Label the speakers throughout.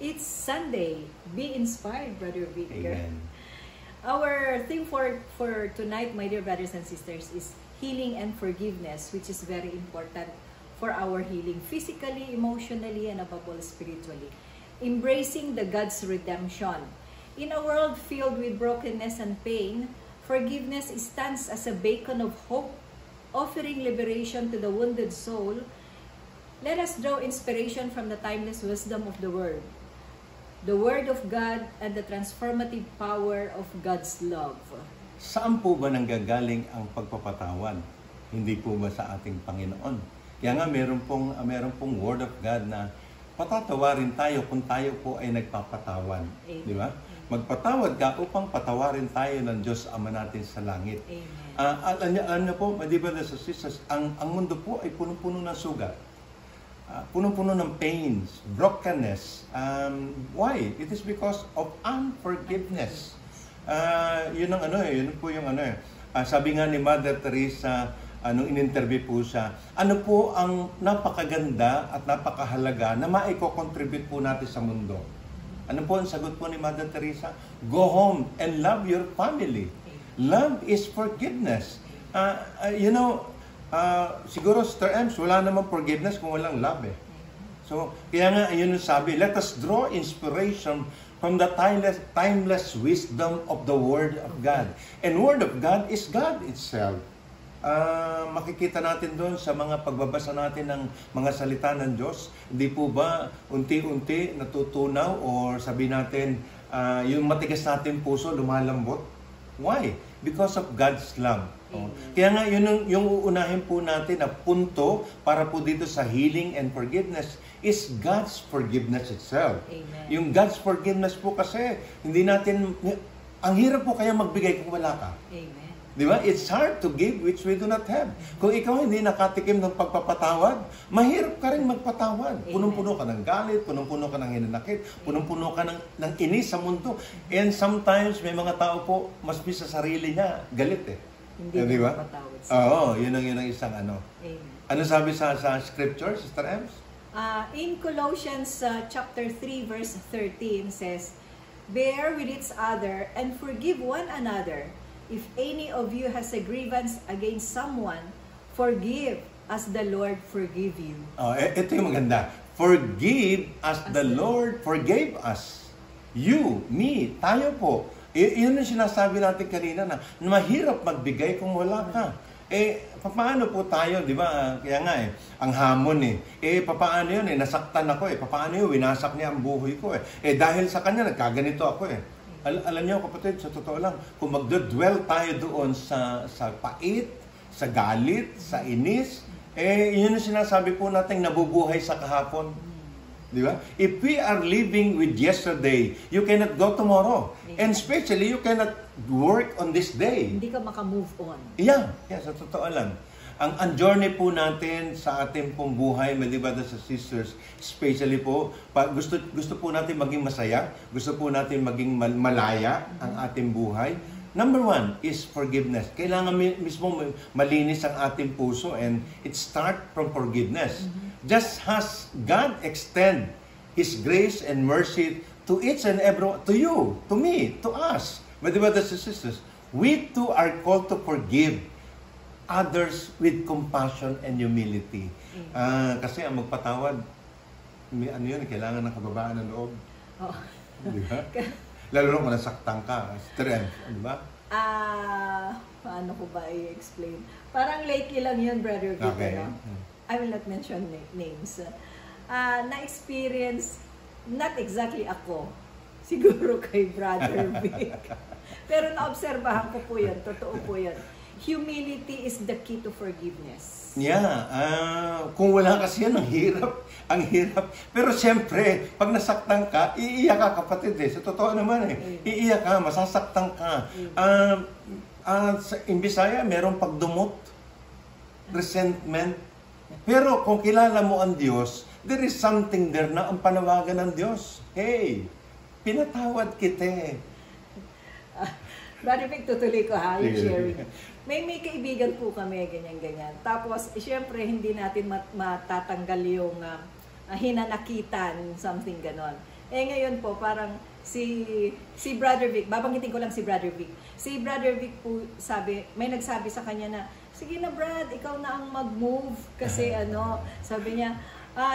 Speaker 1: It's Sunday. Be inspired, Brother Victor.
Speaker 2: Amen.
Speaker 1: Our theme for tonight, my dear brothers and sisters, is healing and forgiveness, which is very important for our healing physically, emotionally, and above all spiritually. Embracing the God's redemption. In a world filled with brokenness and pain, forgiveness stands as a beacon of hope, offering liberation to the wounded soul. Let us draw inspiration from the timeless wisdom of the Word of God, and the transformative power of God's love.
Speaker 2: Saan po ba nanggagaling ang pagpapatawad? Hindi po ba sa ating Panginoon? Kaya nga meron pong Word of God na patatawarin tayo kung tayo po ay nagpapatawad. Di ba? Magpatawad ka upang patawarin tayo ng Diyos Ama natin sa langit. Alam niyo po, di ba sa sisters, ang mundo po ay punong-puno ng sugat. Punong-puno ng pains, brokenness. Why? It is because of unforgiveness. Yun po yung sabi nga ni Mother Teresa, nung in-interview po siya, ano po ang napakaganda at napakahalaga na maiko-contribute po natin sa mundo? Ano po ang sagot po ni Mother Teresa? Go home and love your family. Love is forgiveness. Siguro, Sister Ems, wala namang forgiveness kung walang love eh. So, kaya nga, yun yung sabi, let us draw inspiration from the timeless wisdom of the Word of God. And Word of God is God itself. Makikita natin doon sa mga pagbabasa natin ng mga salita ng Diyos, hindi po ba unti-unti natutunaw or sabi natin, yung matigas natin puso lumalambot? Why? Because of God's love. Kaya nga, yung uunahin po natin na punto para po dito sa healing and forgiveness is God's forgiveness itself.
Speaker 1: Amen.
Speaker 2: Yung God's forgiveness po kasi, hindi natin, ang hirap po kaya magbigay kung wala ka.
Speaker 1: Amen.
Speaker 2: Di ba? It's hard to give which we do not have. Kung ikaw hindi nakatikim ng pagpapatawad, mahirap ka rin magpatawad. Punong-puno ka ng galit, punong-puno ka ng hinanakit, punong-puno ka ng inis sa mundo. And sometimes, may mga tao po, mas sa sarili niya, galit eh.
Speaker 1: Hindi
Speaker 2: ba?
Speaker 1: mapatawad.
Speaker 2: Oo, yun ang isang ano.
Speaker 1: Amen.
Speaker 2: Ano sabi sa scripture, Sister Ems?
Speaker 1: In Colossians chapter 3 verse 13 says, bear with each other and forgive one another. If any of you has a grievance against someone, forgive as the Lord forgive you.
Speaker 2: Ito yung maganda. Forgive as the Lord forgave us. You, me, tayo po. Yun yung sinasabi natin kanina na mahirap magbigay kung wala ka. Paano po tayo, di ba? Kaya nga ang hamon paano yun nasaktan ako paano yun, winasak niya ang buhay ko dahil sa kanya, nagkaganito ako Alam niyo kapatid, sa totoo lang, kung magdodwell tayo doon sa pait, sa galit, sa inis, yun yung sinasabi po natin nabubuhay sa kahapon. Di ba? If we are living with yesterday, you cannot go tomorrow. And especially, you cannot work on this day.
Speaker 1: Hindi ka maka-move on.
Speaker 2: Yeah, sa totoo lang. Ang journey po natin sa ating pong buhay, my brothers and sisters, especially po, gusto po natin maging masaya, gusto po natin maging malaya ang ating buhay. Number one is forgiveness. Kailangan mismo malinis ang ating puso and it starts from forgiveness. Just as God extend His grace and mercy to each and every one, to you, to me, to us, my brothers and sisters, we too are called to forgive others with compassion and humility. Kasi ang magpatawad, kailangan ng kababaan ng loob. Di ba? Lalo lang kung nasaktan ka. Strength, di ba?
Speaker 1: Paano ko ba i-explain? Parang lately lang yun, Brother Victor.
Speaker 2: Okay.
Speaker 1: No? I will not mention names. Na-experience, not exactly ako, siguro kay Brother Vic. Pero naobserbahan ko po yun, totoo po yun. Humility is the key to forgiveness.
Speaker 2: Yeah, kung wala kasi yan, ang hirap. Pero siyempre, pag nasaktan ka, iiyak ka kapatid Sa totoo naman iiyak ka, masasaktan ka. In Bisaya, merong pagdumot, resentment. Pero kung kilala mo ang Diyos, there is something there na ang panawagan ng Diyos. Hey, pinatawad kita
Speaker 1: Brother Vic, tutuloy ko yung sharing. May kaibigan po kami, ganyan-ganyan. Tapos, syempre, hindi natin matatanggal yung hinanakitan, something ganon. Eh ngayon po, parang si Brother Vic, babanggitin ko lang si Brother Vic. Si Brother Vic po may nagsabi sa kanya na, sige na Brad, ikaw na ang mag-move. Kasi sabi niya,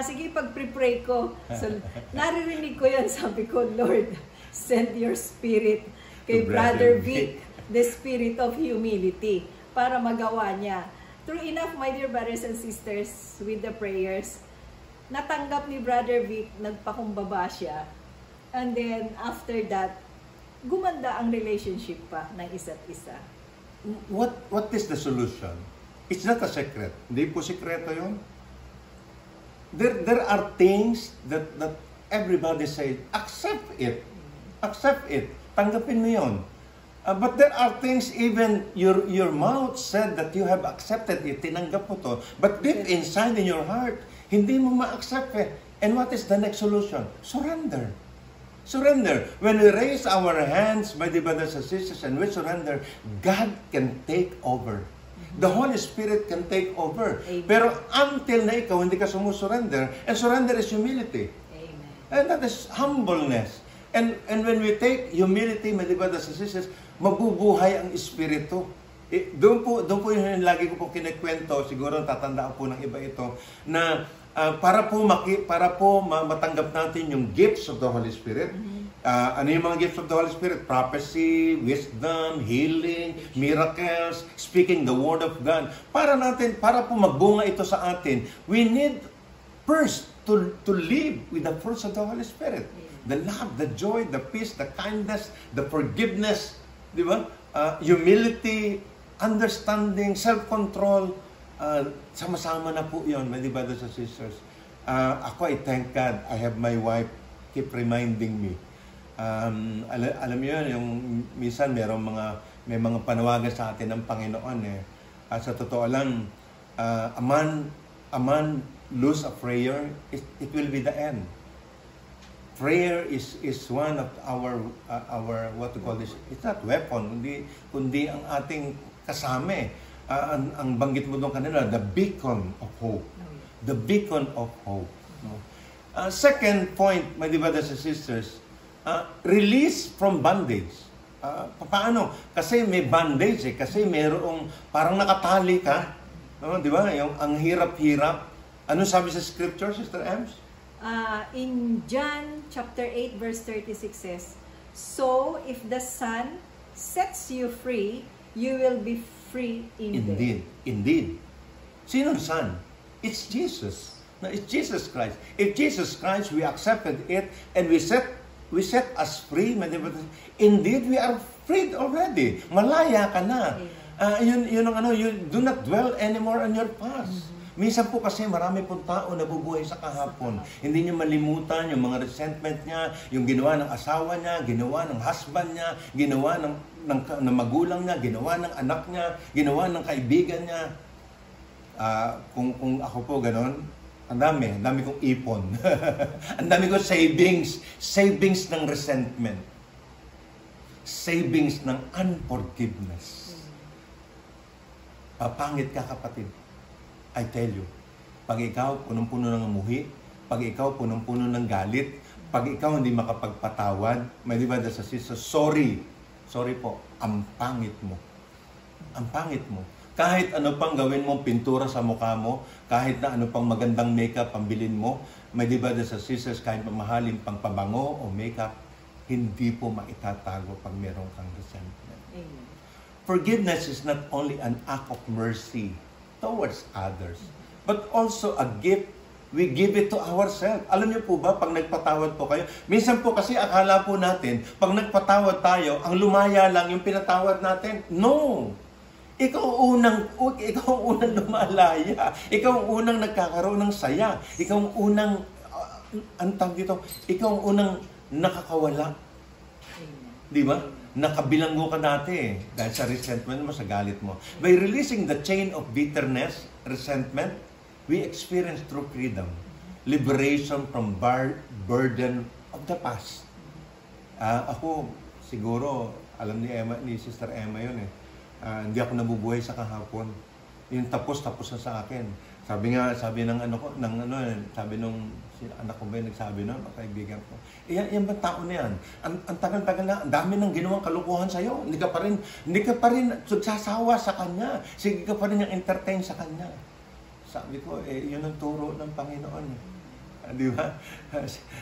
Speaker 1: sige pag-pray ko. So, naririnig ko yan, sabi ko, Lord, send your spirit kay Brother Vic, the spirit of humility, para magawa niya. True enough, my dear brothers and sisters, with the prayers, natanggap ni Brother Vic, nagpakumbaba siya. And then, after that, gumanda ang relationship pa ng isa't isa.
Speaker 2: What is the solution? It's not a secret. Hindi po sekreto yun. There are things that everybody say, accept it. Accept it. Tanggapin mo yun. But there are things even your mouth said that you have accepted it, tinanggap mo to, but deep inside in your heart, hindi mo ma-accept it. And what is the next solution? Surrender. Surrender. When we raise our hands, my dear brothers and sisters, and we surrender, God can take over. The Holy Spirit can take over.
Speaker 1: Amen.
Speaker 2: Pero until na ikaw, hindi ka sumusurrender, and surrender is humility.
Speaker 1: Amen.
Speaker 2: And that is humbleness. And when we take humility, my dear brothers and sisters, mabubuhay ang Espiritu. Doon po yung lagi ko po kinikwento, siguro tatandaan po ng iba ito, na para po matanggap natin yung gifts of the Holy Spirit. Ano yung mga gifts of the Holy Spirit? Prophecy, wisdom, healing, miracles, speaking the word of God. Para po magbunga ito sa atin, we need first to live with the fruits of the Holy Spirit. The love, the joy, the peace, the kindness, the forgiveness, di ba? Humility, understanding, self-control, sama-sama na po yun, my dear brothers and sisters. Ako, I thank God, I have my wife keep reminding me. Alam niyo yun, yung minsan may mga panawagan sa atin ng Panginoon eh. Sa totoo lang, a man lose a prayer, it will be the end. Prayer is one of our what to call this, it's not weapon, kundi ang ating kasama. Ang banggit mo doon kanina, the beacon of hope. The beacon of hope. Second point, my dear brothers and sisters, release from bondage. Paano? Kasi may bondage kasi mayroong parang nakatali ka. Di ba? Ang hirap-hirap. Ano sabi sa scripture, Sister Ems?
Speaker 1: In John chapter 8 verse 36 says, "So if the Son sets you free, you will be free indeed."
Speaker 2: Indeed. Sinong Son? It's Jesus. No, it's Jesus Christ. If Jesus Christ, we accepted it and we set us free, indeed we are freed already. Malaya ka na. You do not dwell anymore on your past. Minsan po kasi marami pong tao nabubuhay sa kahapon. Hindi niyo malimutan yung mga resentment niya, yung ginawa ng asawa niya, ginawa ng husband niya, ginawa ng magulang niya, ginawa ng anak niya, ginawa ng kaibigan niya. Kung ako po ganon, ang dami kong ipon. Ang dami kong savings ng resentment. Savings ng unforgiveness. Papangit ka, kapatid. I tell you, pag ikaw punong-puno ng amuhi, pag ikaw punong-puno ng galit, pag ikaw hindi makapagpatawad, may di ba sa sister, sorry po, ang pangit mo. Ang pangit mo. Kahit ano pang gawin mong pintura sa mukha mo, kahit na ano pang magandang makeup ang bilin mo, may di ba sa sisters, kahit mamahalin pang pabango o makeup, hindi po maitatago pag meron kang resentment.
Speaker 1: Amen.
Speaker 2: Forgiveness is not only an act of mercy towards others, but also a gift. We give it to ourselves. Alam niyo po ba, pag nagpatawad po kayo, minsan po kasi akala po natin, pag nagpatawad tayo, ang lumaya lang yung pinatawad natin. No! Ikaw ang unang lumalaya. Ikaw ang unang nagkakaroon ng saya. Ikaw ang unang, ikaw ang unang nakakawala. Di ba? Nakabilanggo ka dati dahil sa resentment mo, sa galit mo. By releasing the chain of bitterness, resentment, we experience true freedom. Liberation from burden of the past. Ako, siguro, alam ni Sister Emma yun eh. Hindi ako nabubuhay sa kahapon. Yung tapos na sa akin. Sabi nung Si anak ko ba yung nagsabi na, kaibigan ko, yan ba tao na yan? Ang tagal-tagal na, ang dami nang ginawang kalukuhan sa'yo. Hindi ka pa rin sasawa sa kanya. Sige ka pa rin yung entertain sa kanya. Sabi ko, yun ang turo ng Panginoon. Di ba?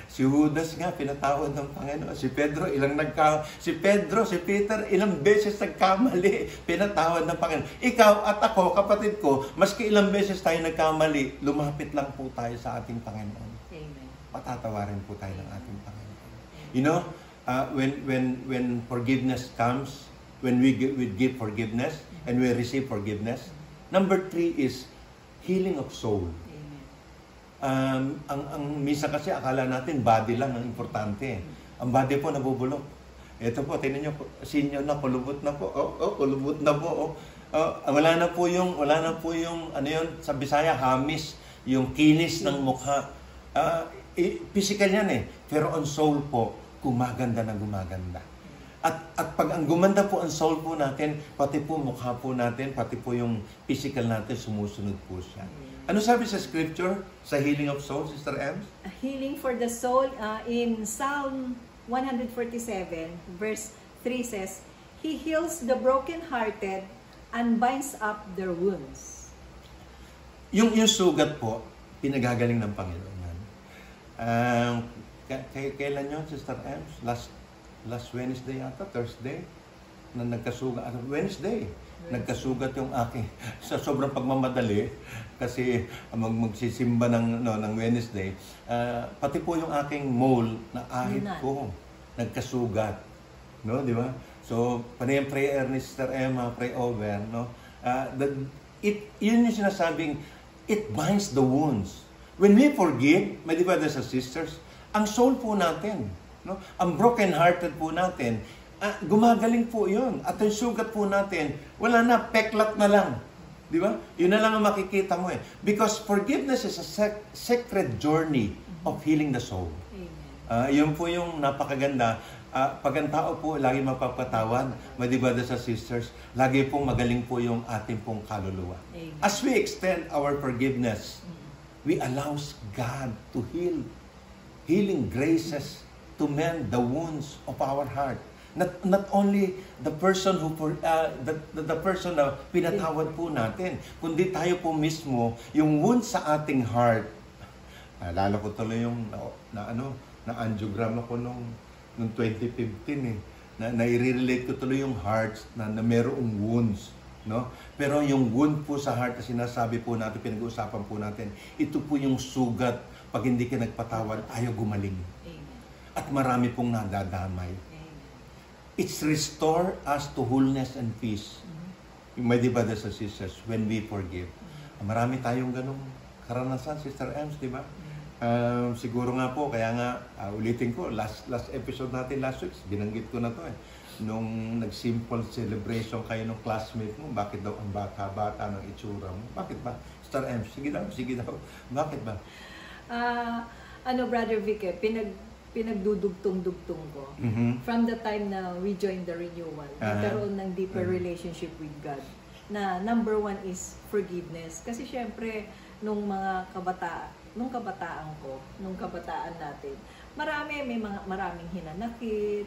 Speaker 2: Si Judas nga, pinatawad ng Panginoon. Si Peter, si Peter, ilang beses nagkamali. Pinatawad ng Panginoon. Ikaw at ako, kapatid ko, maski ilang beses tayo nagkamali, lumapit lang po tayo sa ating Panginoon.
Speaker 1: Amen.
Speaker 2: Patatawarin po tayo ng ating Panginoon. You know, when forgiveness comes, when we give forgiveness and we receive forgiveness, number 3 is healing of soul. Minsan kasi akala natin body lang ang importante. Ang body po nabubulok. Ito po, tingnan nyo, sinyo na, kulubot na po. Kulubot na po. Wala na po yung, ano yun, sa Bisaya, hamis, yung kinis ng mukha. Physical yan eh. Pero on soul po, gumaganda na gumaganda. At pag ang gumanda po ang soul po natin, pati po mukha po natin, pati po yung physical natin, sumusunod po siya. Ano sabi sa scripture, sa healing of soul, Sister Ems?
Speaker 1: Healing for the soul, in Psalm 147, verse 3 says, He heals the brokenhearted and binds up their wounds.
Speaker 2: Yung sugat po, pinagagaling ng Panginoon yan. Kailan yun, Sister Ems? Last Wednesday yata, Thursday, na nagkasugat. Wednesday, nagkasugat yung aking, sa sobrang pagmamadali, kasi magsisimba ng Wednesday, pati po yung aking mole na ahit ko, nagkasugat. No, di ba? So, panayang prayer ni Sister Emma, pray over, no? Yun yung sinasabing, it binds the wounds. When we forgive, my dear brothers and sisters, ang soul po natin, no? Ang broken-hearted po natin, gumagaling po yun. At yung sugat po natin, wala na, peklat na lang. Di ba? Yun na lang ang makikita mo eh. Because forgiveness is a sacred journey of healing the soul. Yun po yung napakaganda. Pag ang tao po lagi mapapatawad, my dear brothers and sisters, lagi pong magaling po yung ating pong kaluluwa.
Speaker 1: Amen.
Speaker 2: As we extend our forgiveness, we allow God to heal. Healing graces to mend the wounds of our heart. Not only the person the person na pinatawad po natin, kundi tayo po mismo, yung wounds sa ating heart. Alala ko tuloy yung na-angiogram ako nung 2015 eh. Na-relate ko tuloy yung hearts na mayroong wounds, no? Pero yung wound po sa heart na sinasabi po natin, pinag-uusapan po natin, ito po yung sugat. Pag hindi ka nagpatawad, ayaw gumaling. At marami pong nadadamay. It's restore us to wholeness and peace. My dear brothers and sisters, when we forgive. Marami tayong ganong karanasan, Sister Ems, di ba? Siguro nga po, kaya nga, ulitin ko, last episode natin last week, binanggit ko na to eh. Nung nag-simple celebration kayo ng classmate mo, bakit daw ang bata-bata ng itsura mo? Bakit ba? Sister Ems, sige daw. Bakit ba?
Speaker 1: Brother Vic, pinagdudugtong-dugtong ko. From the time na we joined the renewal, nagkaroon ng deeper relationship with God. Na number 1 is forgiveness. Kasi syempre, nung kabataan natin, maraming hinanakit,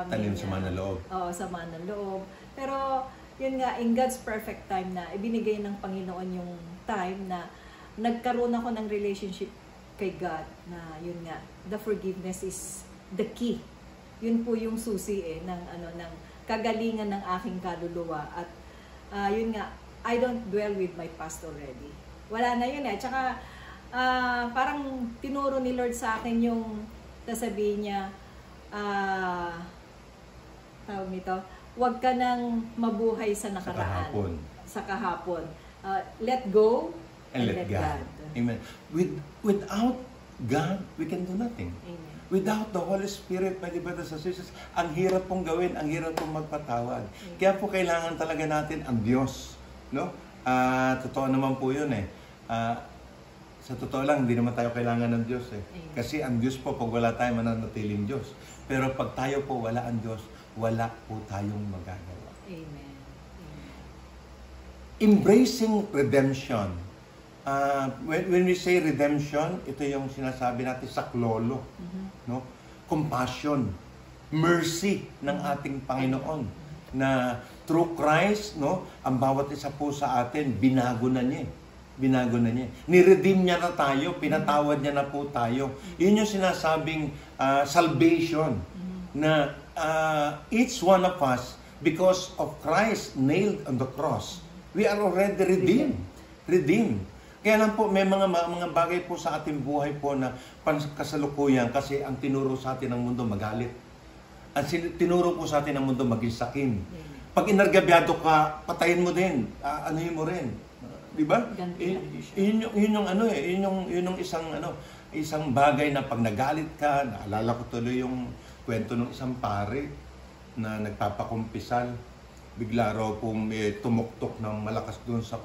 Speaker 2: tanim sama ng loob.
Speaker 1: Oo, sama ng loob. Pero, yun nga, in God's perfect time na ibinigay ng Panginoon yung time na nagkaroon ako ng relationship kay God na yun nga, the forgiveness is the key. Yun po yung susi ng kagalingan ng aking kaluluwa at yun nga, I don't dwell with my past already. Wala na yun eh. Tsaka parang tinuro ni Lord sa akin yung sasabihin niya, tawag nito, huwag ka nang mabuhay sa nakaraan. Sa kahapon. Let go and let God.
Speaker 2: Amen. Without God, we can do nothing.
Speaker 1: Amen.
Speaker 2: Without the Holy Spirit, my dear brothers and sisters, ang hirap pong gawin, ang hirap pong magpatawad. Kaya po kailangan talaga natin ang Diyos. No? Totoo naman po yun eh. Sa totoo lang, hindi naman tayo kailangan ng Diyos eh. Kasi ang Diyos po, pag wala tayo, mananatiling Diyos. Pero pag tayo po wala ang Diyos, wala po tayong magagawa.
Speaker 1: Amen.
Speaker 2: Embracing redemption when we say redemption, ito yung sinasabi natin saklolo, no? Compassion, mercy ng ating Panginoon na through Christ, no, ang bawat isa po sa atin binago na niya. Binago na niya. Ni-redeem niya na tayo, pinatawad niya na po tayo. Yun yung sinasabing salvation na each one of us, because of Christ nailed on the cross, we are already redeemed. Redeemed. Kaya lang po, may mga bagay po sa ating buhay po na kasalukuyan kasi ang tinuro sa atin ng mundo magalit. Ang tinuro po sa atin ng mundo maging sakim. Pag inargabyado ka, patayin mo din. Anuhin mo rin. Di ba? Yun yung isang bagay na pag nagalit ka, naalala ko tuloy yung kwento ng isang pare na nagpapakumpisal. Bigla raw pong tumuktok ng malakas doon sa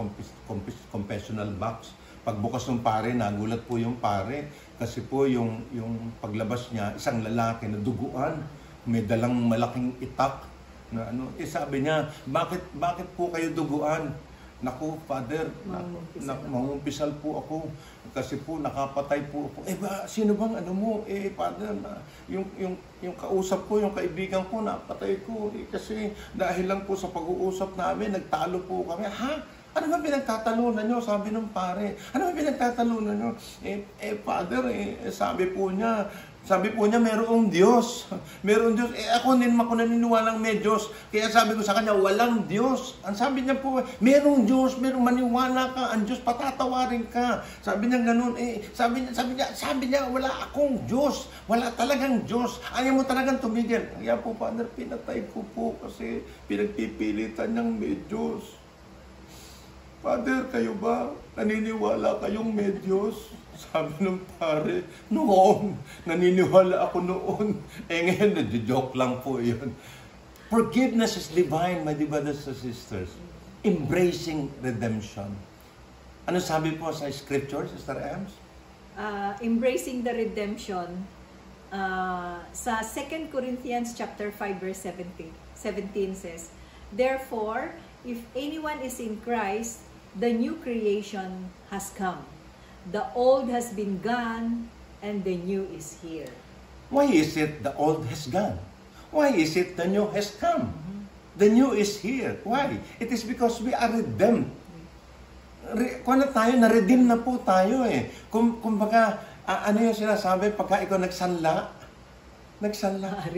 Speaker 2: confessional box. Pagbukas ng pare, nagulat po yung pare kasi po yung paglabas niya, isang lalaki na duguan, may dalang malaking itak na sabi niya, bakit po kayo duguan? Naku, Father, mangumpisal po ako kasi po nakapatay po ako. Sino bang Father, yung kausap ko, yung kaibigan ko, napatay ko. Kasi dahil lang po sa pag-uusap namin, nagtalo po kami. Ha? Ano ba pinagtatalunan nyo? Sabi ng pare. Ano ba pinagtatalunan nyo? Father, sabi po niya, mayroong Diyos. Mayroong Diyos. Ako naniniwalang may Diyos. Kaya sabi ko sa kanya, walang Diyos. Ang sabi niya po, mayroong Diyos, maniwala ka, ang Diyos patatawarin ka. Sabi niya ganun, sabi niya, wala akong Diyos. Wala talagang Diyos. Ayaw mo talagang tumigil. Kaya po, Father, pinatay ko po kasi pinagpipilitan niyang may Diyos. Father, kayo ba? Naniniwala kayong may Diyos? Sabi ng pare, noon, naniniwala ako noon. Ngayon, nag-joke lang po yun. Forgiveness is divine, my brothers and sisters. Embracing redemption. Ano sabi po sa scripture, Sister Ems?
Speaker 1: Embracing the redemption, sa 2 Corinthians chapter 5, verse 17 says, "Therefore, if anyone is in Christ, the new creation has come. The old has been gone, and the new is here."
Speaker 2: Why is it the old has gone? Why is it the new has come? The new is here. Why? It is because we are redeemed. Na-redeem na po tayo eh. Kumbaga, ano yung sinasabi, pagka ikaw nagsanla,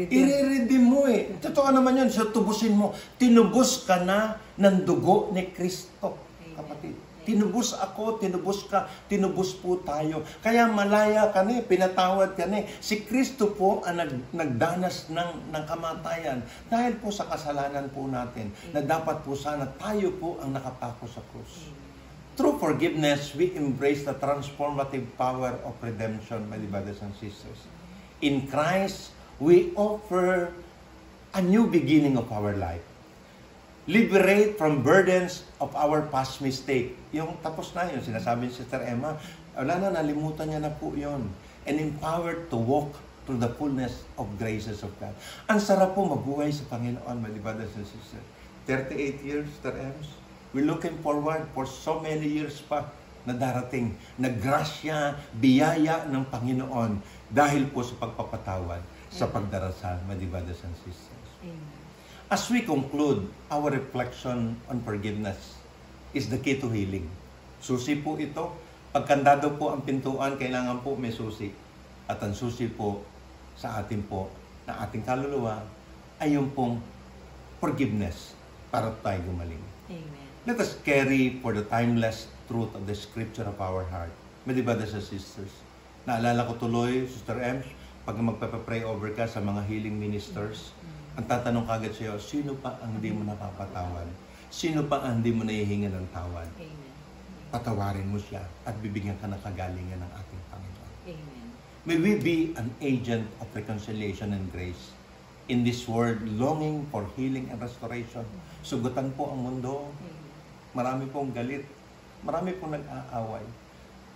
Speaker 2: i-redeem mo eh. Totoo naman yun, so tubusin mo. Tinubos ka na ng dugo ni Kristo, kapatid. Tinubos ako, tinubos ka, tinubos po tayo. Kaya malaya ka na, pinatawad ka na. Si Kristo po ang nagdanas ng kamatayan dahil po sa kasalanan po natin na dapat po sana tayo po ang nakapako sa krus. Through forgiveness, we embrace the transformative power of redemption, my brothers and sisters. In Christ, we offer a new beginning of our life. Liberate from burdens of our past mistake. Yung tapos na yun, sinasabi ni Sister Emma, wala na, nalimutan niya na po yun. And empowered to walk through the fullness of graces of God. Ang sarap po mabuhay sa Panginoon, my brothers and sisters. 38 years, Sister Emma. We're looking forward for so many years pa na darating, na grasya, biyaya ng Panginoon dahil po sa pagpapatawad, sa pagdarasal, my brothers and sisters.
Speaker 1: Amen.
Speaker 2: As we conclude, our reflection on forgiveness is the key to healing. Susi po ito. Pagkandado po ang pintuan, kailangan po may susi. At ang susi po sa atin po, na ating kaluluwa, ay yung pong forgiveness para tayo gumaling.
Speaker 1: Amen.
Speaker 2: Let us carry for the timeless truth of the scripture of our heart. My brothers and sisters, naalala ko tuloy, Sister Ems, pag magpapapray over ka sa mga healing ministers, ang tatanong kagad sa'yo, sino pa ang hindi mo napapatawad? Sino pa ang hindi mo nahihinga ng tawad?
Speaker 1: Amen.
Speaker 2: Patawarin mo siya at bibigyan ka ng kagalingan ng ating Panginoon.
Speaker 1: Amen.
Speaker 2: May we be an agent of reconciliation and grace in this world, longing for healing and restoration. Sugutan po ang mundo. Marami pong galit. Marami pong nag-aaway.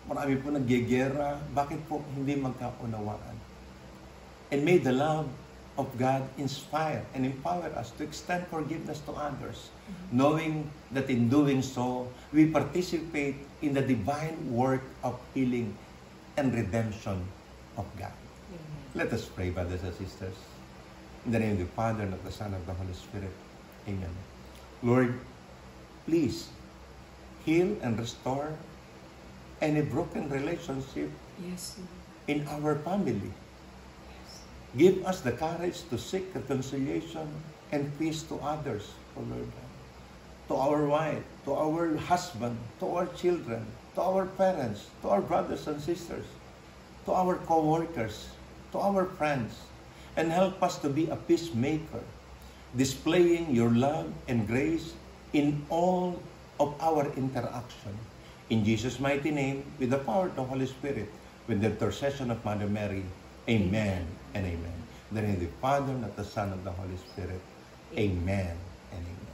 Speaker 2: Marami pong naggegera. Bakit po hindi magkaunawaan? And may the love of God inspire and empower us to extend forgiveness to others, knowing that in doing so, we participate in the divine work of healing and redemption of God.
Speaker 1: Amen.
Speaker 2: Let us pray, brothers and sisters. In the name of the Father, and of the Son, and of the Holy Spirit. Amen. Lord, please heal and restore any broken relationship
Speaker 1: Yes, Lord.
Speaker 2: in our family.
Speaker 1: Yes.
Speaker 2: Give us the courage to seek reconciliation and peace to others, O Lord. To our wife, to our husband, to our children, to our parents, to our brothers and sisters, to our co-workers, to our friends, and help us to be a peacemaker, displaying your love and grace in all of our interaction. In Jesus' mighty name, with the power of the Holy Spirit, with the intercession of Mother Mary, amen and amen. In the name of the Father, and of the Son, and of the Holy Spirit, amen and amen.